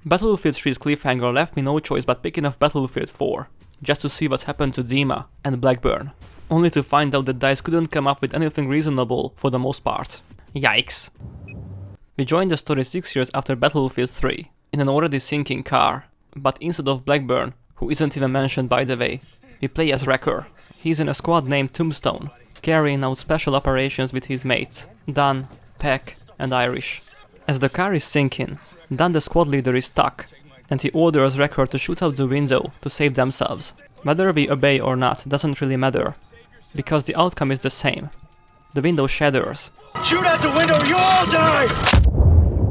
Battlefield 3's cliffhanger left me no choice but picking up Battlefield 4, just to see what happened to Dima and Blackburn, only to find out that DICE couldn't come up with anything reasonable for the most part. Yikes. We joined the story 6 years after Battlefield 3, in an already sinking car, but instead of Blackburn, who isn't even mentioned by the way, we play as Wrecker. He's in a squad named Tombstone, carrying out special operations with his mates, Dan, Peck and Irish. As the car is sinking, Dan the squad leader is stuck, and he orders Wrecker to shoot out the window to save themselves. Whether we obey or not doesn't really matter, because the outcome is the same. The window shatters. Shoot out the window, you all die!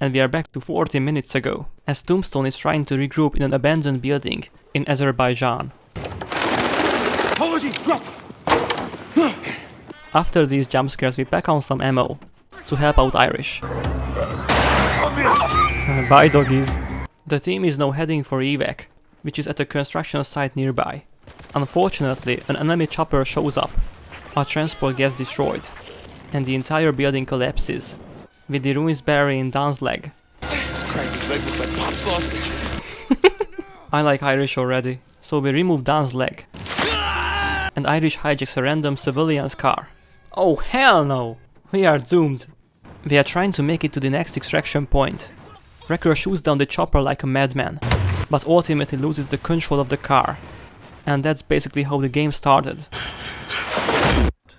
And we are back to 40 minutes ago, as Tombstone is trying to regroup in an abandoned building in Azerbaijan. Drop. After these jump scares we pack on some ammo to help out Irish. Bye doggies. The team is now heading for evac, which is at a construction site nearby. Unfortunately, an enemy chopper shows up, our transport gets destroyed, and the entire building collapses, with the ruins burying Dan's leg. Jesus Christ, his leg looks like pop sausage. I like Irish already, so we remove Dan's leg. And Irish hijacks a random civilian's car. Oh hell no! We are doomed. We are trying to make it to the next extraction point. Wrecker shoots down the chopper like a madman, but ultimately loses the control of the car. And that's basically how the game started.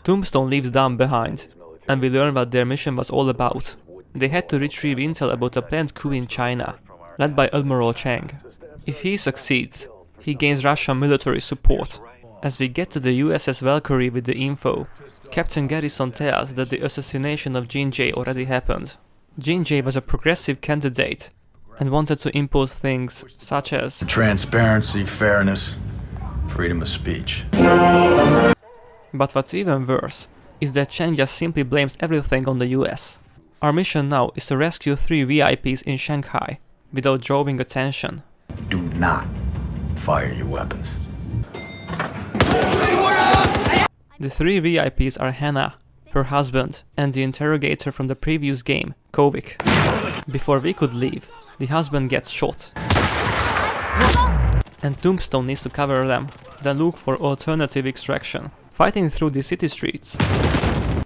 Tombstone leaves Dan behind, and we learn what their mission was all about. They had to retrieve intel about a planned coup in China, led by Admiral Chang. If he succeeds, he gains Russian military support. As we get to the USS Valkyrie with the info, Captain Garrison tells us that the assassination of Jin Jae already happened. Jin Jae was a progressive candidate and wanted to impose things such as transparency, fairness, freedom of speech. But what's even worse is that Chang just simply blames everything on the US. Our mission now is to rescue 3 VIPs in Shanghai without drawing attention. Do not fire your weapons. The 3 VIPs are Hannah, her husband, and the interrogator from the previous game, Kovic. Before we could leave, the husband gets shot. And Tombstone needs to cover them, then look for alternative extraction. Fighting through the city streets,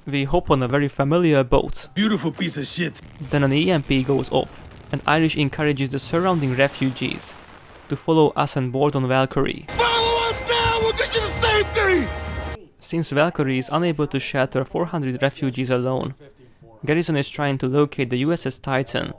we hop on a very familiar boat. Beautiful piece of shit. Then an EMP goes off, and Irish encourages the surrounding refugees to follow us and board on Valkyrie. Follow us now, we'll get you to safety! Since Valkyrie is unable to shelter 400 refugees alone, Garrison is trying to locate the USS Titan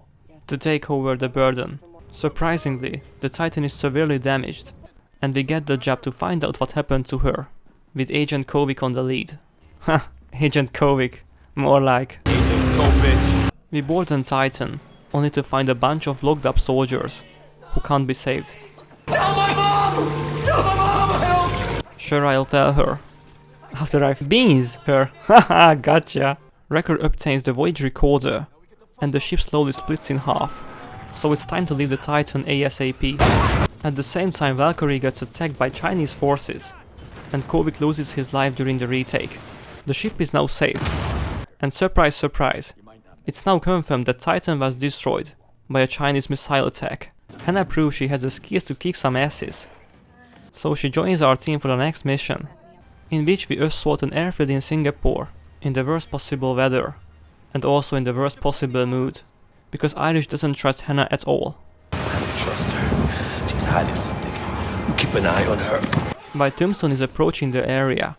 to take over the burden. Surprisingly, the Titan is severely damaged, and we get the job to find out what happened to her, with Agent Kovic on the lead. Ha, Agent Kovic, more like. Agent Kovic. We board on Titan, only to find a bunch of locked up soldiers who can't be saved. Tell my mom! Tell my mom, help! Sure, I'll tell her. After I've beans her. Haha, gotcha. Wrecker obtains the voyage recorder, and the ship slowly splits in half. So it's time to leave the Titan ASAP. At the same time, Valkyrie gets attacked by Chinese forces, and Kovic loses his life during the retake. The ship is now safe. And surprise, surprise, it's now confirmed that Titan was destroyed by a Chinese missile attack. Hannah proves she has the skills to kick some asses. So she joins our team for the next mission, in which we assault an airfield in Singapore, in the worst possible weather, and also in the worst possible mood, because Irish doesn't trust Hannah at all. I don't trust her. She's hiding something. You keep an eye on her. While Tombstone is approaching the area,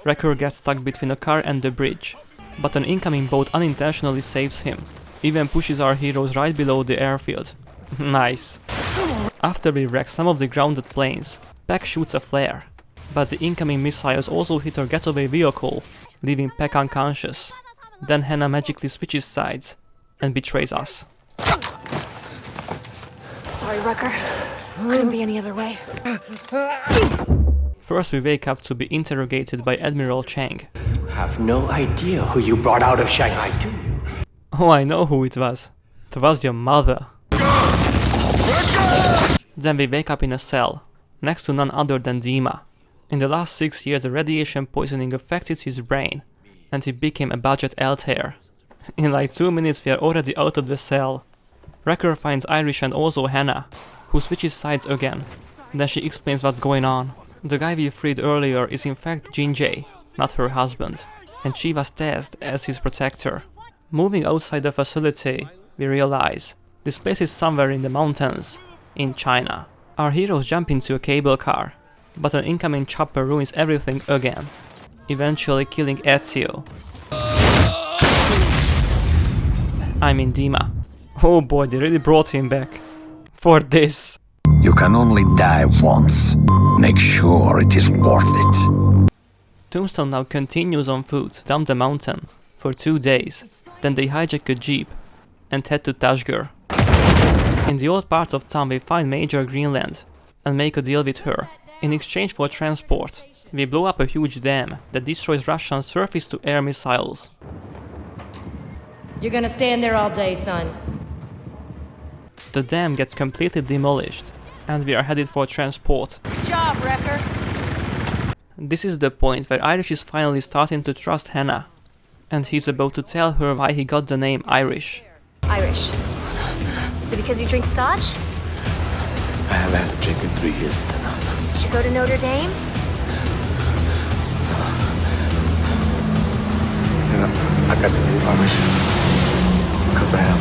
Wrecker gets stuck between a car and the bridge, but an incoming boat unintentionally saves him, even pushes our heroes right below the airfield. Nice. After we wreck some of the grounded planes, Peck shoots a flare, but the incoming missiles also hit her getaway vehicle, leaving Peck unconscious. Then Hannah magically switches sides and betrays us. Sorry, Wrecker. Couldn't be any other way. First we wake up to be interrogated by Admiral Chang. You have no idea who you brought out of Shanghai, do you? Oh, I know who it was. It was your mother. Then we wake up in a cell, next to none other than Dima. In the last 6 years, the radiation poisoning affected his brain, and he became a budget altair. In like 2 minutes we are already out of the cell. Wrecker finds Irish and also Hannah, who switches sides again. Then she explains what's going on. The guy we freed earlier is in fact Jinjae, not her husband, and she was tasked as his protector. Moving outside the facility, we realize this place is somewhere in the mountains, in China. Our heroes jump into a cable car, but an incoming chopper ruins everything again, eventually killing Ezio. I mean Dima. Oh boy, they really brought him back. For this. You can only die once. Make sure it is worth it. Tombstone now continues on foot down the mountain for 2 days. Then they hijack a jeep and head to Tashgur. In the old part of town we find Major Greenland and make a deal with her. In exchange for transport, we blow up a huge dam that destroys Russian surface-to-air missiles. You're gonna stand there all day, son. The dam gets completely demolished, and we are headed for transport. Good job, Wrecker. This is the point where Irish is finally starting to trust Hannah, and he's about to tell her why he got the name Irish. Irish. Is it because you drink scotch? I haven't had a drink in 3 years. Did you go to Notre Dame? And I got the name Irish because I am.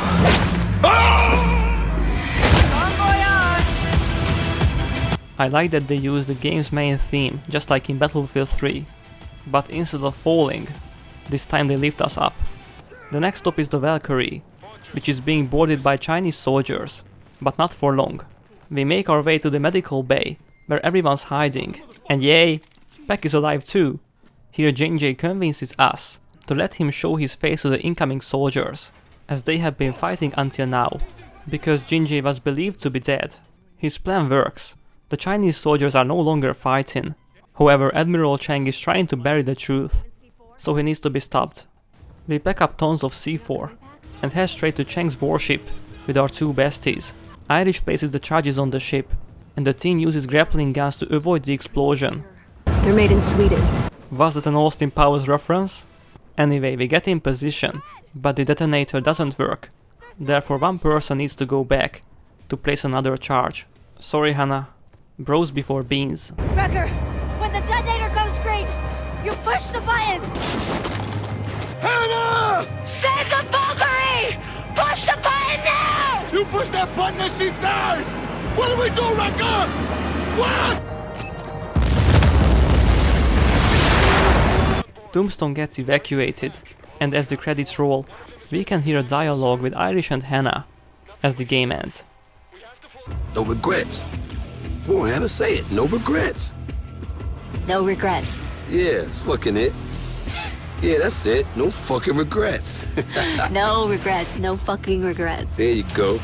I like that they use the game's main theme, just like in Battlefield 3. But instead of falling, this time they lift us up. The next stop is the Valkyrie, which is being boarded by Chinese soldiers, but not for long. We make our way to the medical bay, where everyone's hiding, and yay, Peck is alive too. Here Jinjae convinces us to let him show his face to the incoming soldiers, as they have been fighting until now, because Jinjae was believed to be dead. His plan works. The Chinese soldiers are no longer fighting. However, Admiral Chang is trying to bury the truth, so he needs to be stopped. We pack up tons of C4 and head straight to Chang's warship with our 2 besties. Irish places the charges on the ship, and the team uses grappling guns to avoid the explosion. They're made in Sweden. Was that an Austin Powers reference? Anyway, we get in position, but the detonator doesn't work. Therefore one person needs to go back to place another charge. Sorry Hannah, bros before beans. Wrecker, when the detonator goes green, you push the button! Hannah! Save the Valkyrie! Push the button now! You push that button and she dies! What do we do, Wrecker? What? Tombstone gets evacuated, and as the credits roll, we can hear a dialogue with Irish and Hannah as the game ends. No regrets. Come on, Hannah, say it. No regrets. No regrets. Yeah, that's fucking it. Yeah, that's it. No fucking regrets. No regrets. No fucking regrets. There you go.